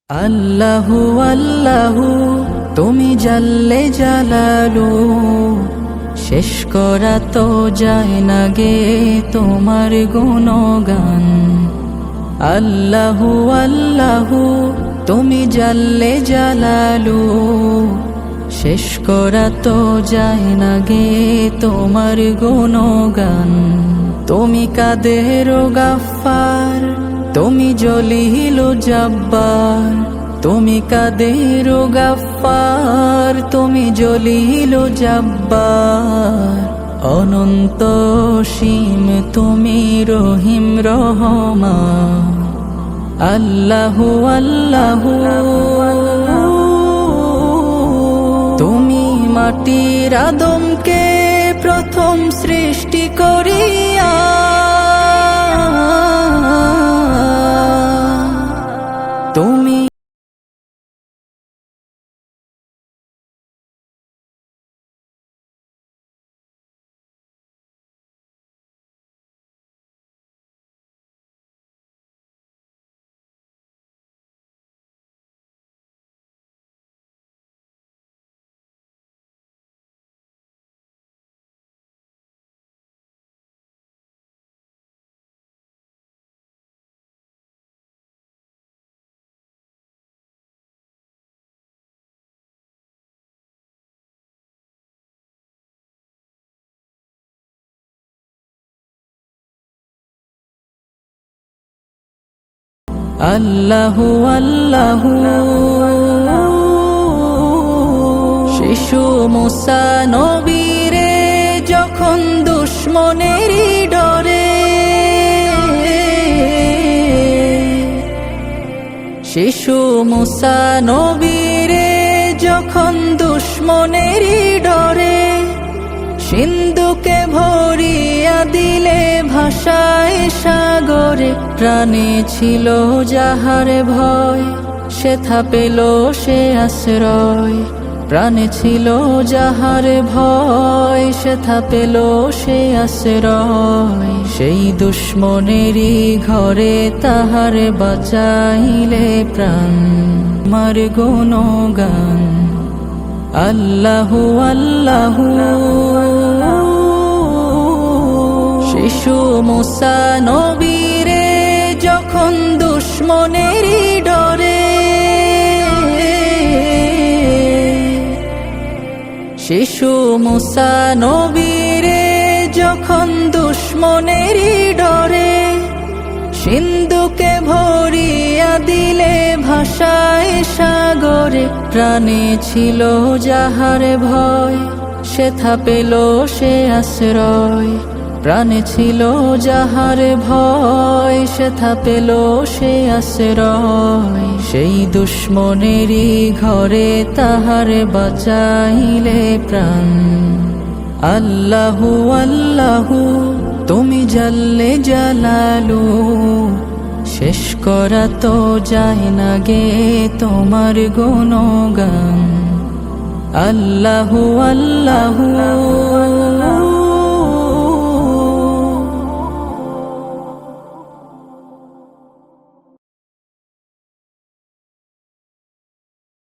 আল্লাহু আল্লাহু তুমি জাল্লে জালালু, শেষ করা তো যায় না গে তোমার গুণগান। আল্লাহু আল্লাহু তুমি জাল্লে জালালু, শেষ করা তো যায় না গে তোমার গুণগান। তুমি কাদের গাফফার, তুমি জলিল জব্বার, তুমি কাদের গাফফার, তুমি জলিল জব্বার। অনন্ত সীম তুমি রহিম রহমান। আল্লাহু আল্লাহু তুমি মাটির আদমকে প্রথম সৃষ্টি করিয়া তুমি আল্লাহু আল্লাহু শিশু মুসা নবীরে যখন দুশ্মনেরই ডরে, শিশু মুসা নবীরে যখন দুশ্মনেরই ডরে, সিন্ধুকে ভরিয়া দিলে ভাষায় সাগরে। প্রাণে ছিল যাহার ভয়, সেথা পেল সে আশ্রয়। প্রাণে ছিল যাহার ভয়, সেথা পেল সে আশ্রয়। সেই দুশ্মনেরই ঘরে তাহার বাঁচাইলে প্রাণ, মার গুণগান। আল্লাহু আল্লাহু শিশু মুসা নবীরে যখন দুশ্মনেরই ডরে, শিশু মুসা নবীরে যখন দুশ্মনেরই ডরে, সিন্ধুকে ভরিয়া দিলে ভাষায় সাগরে। প্রাণে ছিল যাহার ভয়, সেথা পেল সে আশ্রয়। প্রাণে ছিল যাহার ভয়, সেথা পেল সে আশ্রয়। সেই দুশ্মনেরই ঘরে তাহার বাঁচাইলে প্রাণ। আল্লাহু আল্লাহু তুমি জাল্লে জালালু, শেষ করা তো যায় না গে তোমার গুণগান। আল্লাহু আল্লাহু